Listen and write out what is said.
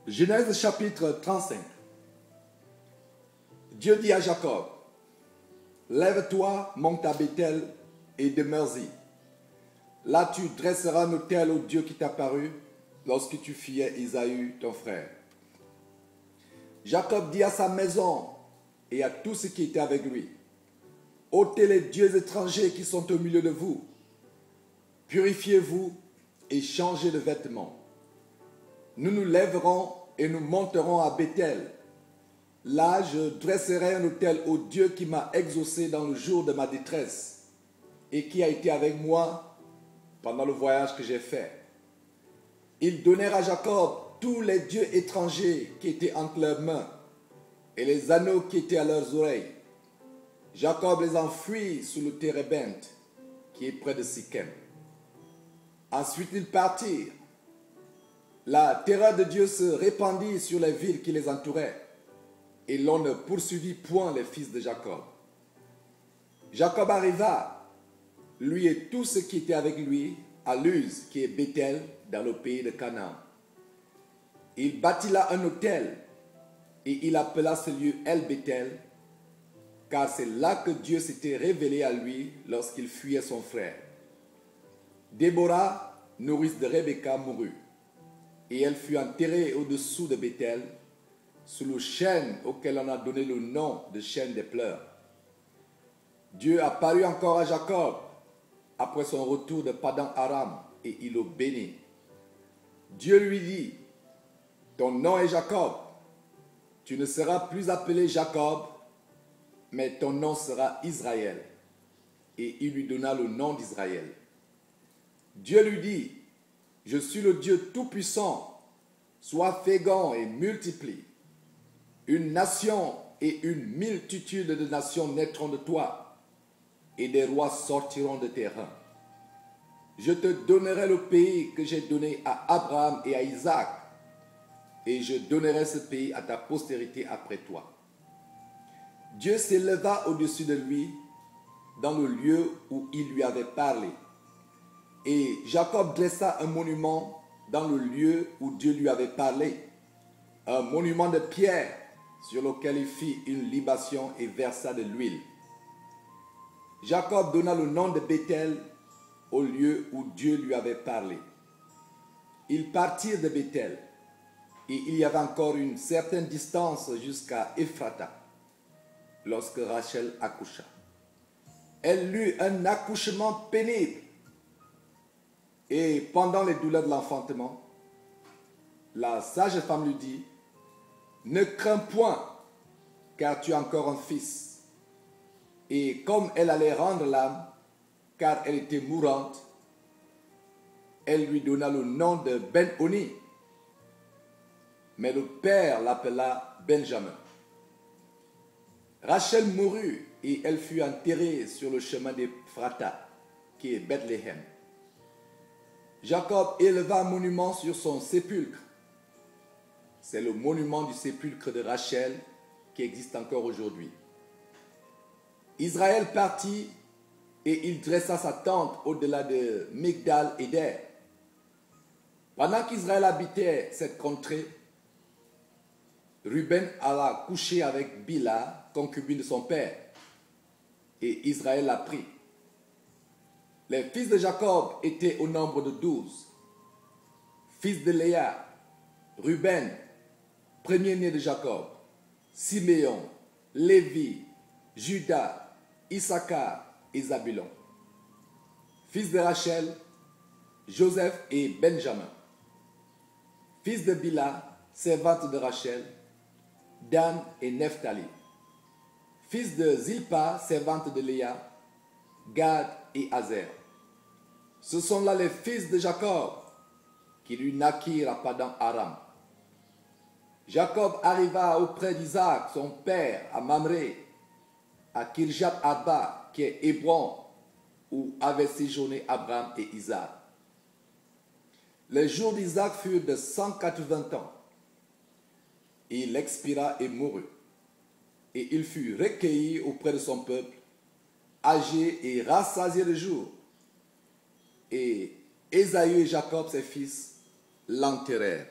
Genèse chapitre 35. Dieu dit à Jacob, « Lève-toi, monte à Béthel et demeure-y. Là tu dresseras un autel au Dieu qui t'apparut lorsque tu fuyais Ésaü, ton frère. » Jacob dit à sa maison et à tout ce qui était avec lui, « ôtez les dieux étrangers qui sont au milieu de vous. Purifiez-vous et changez de vêtements. Nous nous lèverons et nous monterons à Béthel. Là, je dresserai un autel au Dieu qui m'a exaucé dans le jour de ma détresse et qui a été avec moi pendant le voyage que j'ai fait. » Ils donnèrent à Jacob tous les dieux étrangers qui étaient entre leurs mains et les anneaux qui étaient à leurs oreilles. Jacob les enfuit sous le térébinthe qui est près de Sichem. Ensuite ils partirent. La terreur de Dieu se répandit sur les villes qui les entouraient, et l'on ne poursuivit point les fils de Jacob. Jacob arriva, lui et tout ce qui était avec lui, à Luz, qui est Béthel, dans le pays de Canaan. Il bâtit là un autel, et il appela ce lieu El-Béthel, car c'est là que Dieu s'était révélé à lui lorsqu'il fuyait son frère. Déborah, nourrice de Rebecca, mourut, et elle fut enterrée au-dessous de Béthel, sous le chêne auquel on a donné le nom de chêne des pleurs. Dieu apparut encore à Jacob après son retour de Padan Aram, et il le bénit. Dieu lui dit, « Ton nom est Jacob, tu ne seras plus appelé Jacob, mais ton nom sera Israël. » Et il lui donna le nom d'Israël. Dieu lui dit, « Je suis le Dieu tout-puissant, sois fécond et multiplie. Une nation et une multitude de nations naîtront de toi, et des rois sortiront de tes reins. Je te donnerai le pays que j'ai donné à Abraham et à Isaac, et je donnerai ce pays à ta postérité après toi. » Dieu s'éleva au-dessus de lui dans le lieu où il lui avait parlé. Et Jacob dressa un monument dans le lieu où Dieu lui avait parlé, un monument de pierre sur lequel il fit une libation et versa de l'huile. Jacob donna le nom de Béthel au lieu où Dieu lui avait parlé. Ils partirent de Béthel, et il y avait encore une certaine distance jusqu'à Ephrata, lorsque Rachel accoucha. Elle eut un accouchement pénible, et pendant les douleurs de l'enfantement, la sage femme lui dit, « Ne crains point, car tu as encore un fils. » Et comme elle allait rendre l'âme, car elle était mourante, elle lui donna le nom de Ben-Oni, mais le père l'appela Benjamin. Rachel mourut et elle fut enterrée sur le chemin d'Ephrata, qui est Bethléem. Jacob éleva un monument sur son sépulcre. C'est le monument du sépulcre de Rachel qui existe encore aujourd'hui. Israël partit et il dressa sa tente au-delà de Migdal-Éder. Pendant qu'Israël habitait cette contrée, Ruben alla coucher avec Bila, concubine de son père, et Israël la prit. Les fils de Jacob étaient au nombre de 12. Fils de Léa, Ruben, premier-né de Jacob, Siméon, Lévi, Juda, Issachar et Zabulon. Fils de Rachel, Joseph et Benjamin. Fils de Bila, servante de Rachel, Dan et Nephtali. Fils de Zilpa, servante de Léa, Gad et Azer. Ce sont là les fils de Jacob qui lui naquirent à Padan Aram. Jacob arriva auprès d'Isaac, son père, à Mamré, à Kirjat Arba, qui est Hébron, où avaient séjourné Abraham et Isaac. Les jours d'Isaac furent de 180 ans. Il expira et mourut. Et il fut recueilli auprès de son peuple, âgé et rassasié de jours. Et Ésaü et Jacob, ses fils, l'enterrèrent.